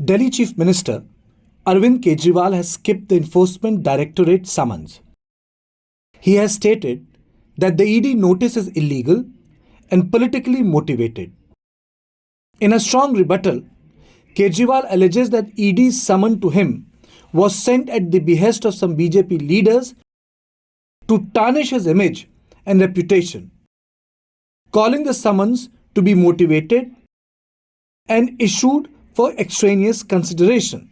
Delhi Chief Minister Arvind Kejriwal has skipped the Enforcement Directorate summons. He has stated that the ED notice is illegal and politically motivated. In a strong rebuttal, Kejriwal alleges that ED's summon to him was sent at the behest of some BJP leaders to tarnish his image and reputation, calling the summons to be motivated and issued for extraneous consideration.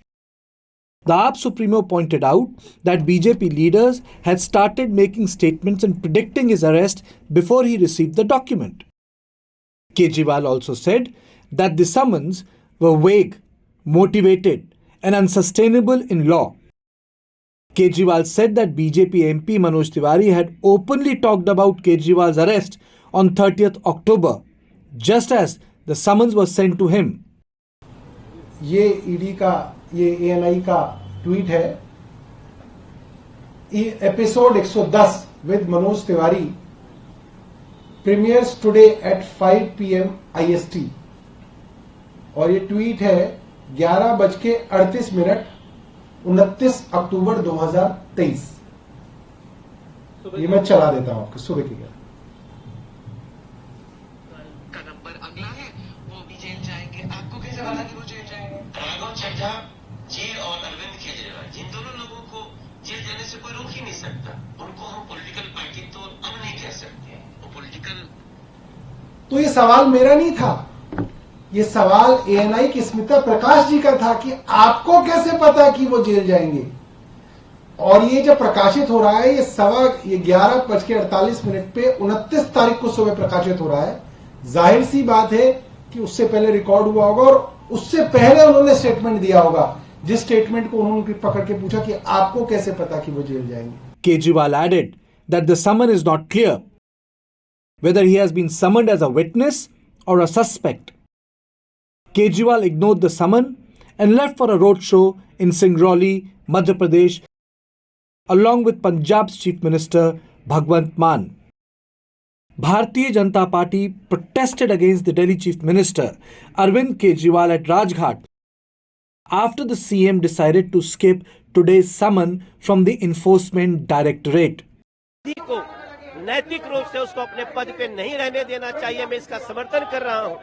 The AAP Supremo pointed out that BJP leaders had started making statements and predicting his arrest before he received the document. Kejriwal also said that the summons were vague, motivated, and unsustainable in law. Kejriwal said that BJP MP Manoj Tiwari had openly talked about Kejriwal's arrest on 30th October, just as the summons was sent to him. ये ED का ये ANI का tweet है। Episode 110 with Manoj Tiwari premiers today at 5 PM IST और ये tweet है 11:38 29 अक्टूबर 2023। ये मैं चला देता हूं आपको सुबह की का नंबर अगला है, वो भी जेल जाएंगे। आपको कैसे पता कि वो जेल जाएंगे? राघव चड्ढा जी और अरविंद केजरीवाल, जिन दोनों लोगों को जेल जाने से कोई रोक ही नहीं सकता। उनको हम पॉलिटिकल पार्टी तो अब नहीं कह सकते, वो पॉलिटिकल। तो ये सवाल मेरा नहीं था, ये सवाल एएनआई की स्मिता प्रकाश जी का था कि आपको कैसे पता कि वो जेल जाएंगे। और ये जब प्रकाशित हो रहा है ये 11:48 पे 29 तारीख को सुबह प्रकाशित हो रहा है। जाहिर सी बात है कि उससे पहले रिकॉर्ड हुआ होगा और उससे पहले उन्होंने स्टेटमेंट दिया होगा, जिस स्टेटमेंट को उन्होंने पकड़ के पूछा कि आपको कैसे पता कि वो जेल जाएंगे। Kejriwal added that the summon is not clear whether he has been summoned as a witness or a suspect. Kejriwal ignored the summon and left for a roadshow in Singrauli, Madhya Pradesh, along with Punjab's Chief Minister Bhagwant Mann. Bharatiya Janata Party protested against the Delhi Chief Minister Arvind Kejriwal at Rajghat after the CM decided to skip today's summon from the Enforcement Directorate. को नैतिक रूप से उसको अपने पद पे नहीं रहने देना चाहिए। मैं इसका समर्थन कर रहा हूं।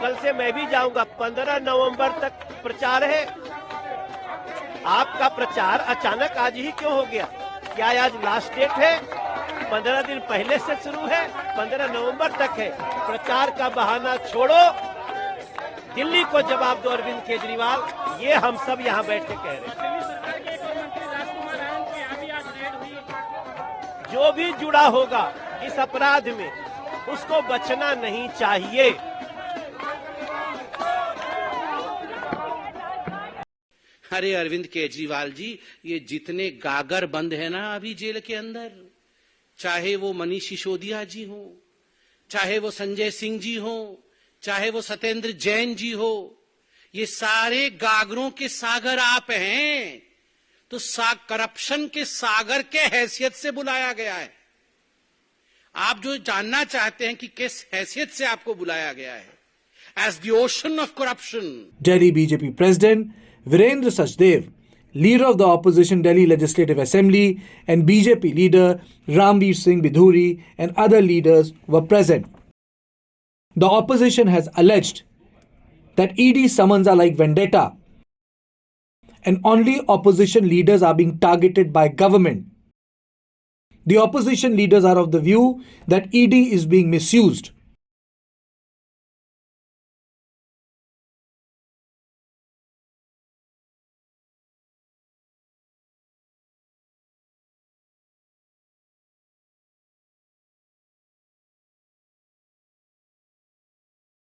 कल से मैं भी जाऊंगा। 15 नवंबर तक प्रचार है। आपका प्रचार अचानक आज ही क्यों हो गया? क्या आज लास्ट डेट है? 15 दिन पहले से शुरू है, 15 नवंबर तक है। प्रचार का बहाना छोड़ो, दिल्ली को जवाब दो अरविंद केजरीवाल। ये हम सब यहाँ बैठ के कह रहे हैं। जो भी जुड़ा होगा इस अपराध में उसको बचना नहीं चाहिए। अरे अरविंद केजरीवाल जी, ये जितने गागर बंद है ना अभी जेल के अंदर, चाहे वो मनीष सिसोदिया जी हो, चाहे वो संजय सिंह जी हो, चाहे वो सत्येंद्र जैन जी हो, ये सारे गागरों के सागर आप हैं। तो करप्शन के सागर के हैसियत से बुलाया गया है। आप जो जानना चाहते हैं कि किस हैसियत से आपको बुलाया गया है, as the ocean of corruption. Delhi BJP President Virendra Sachdev, leader of the opposition Delhi Legislative Assembly, and BJP leader Ramveer Singh Bidhuri and other leaders were present. The opposition has alleged that ED summons are like vendetta and only opposition leaders are being targeted by government. The opposition leaders are of the view that ED is being misused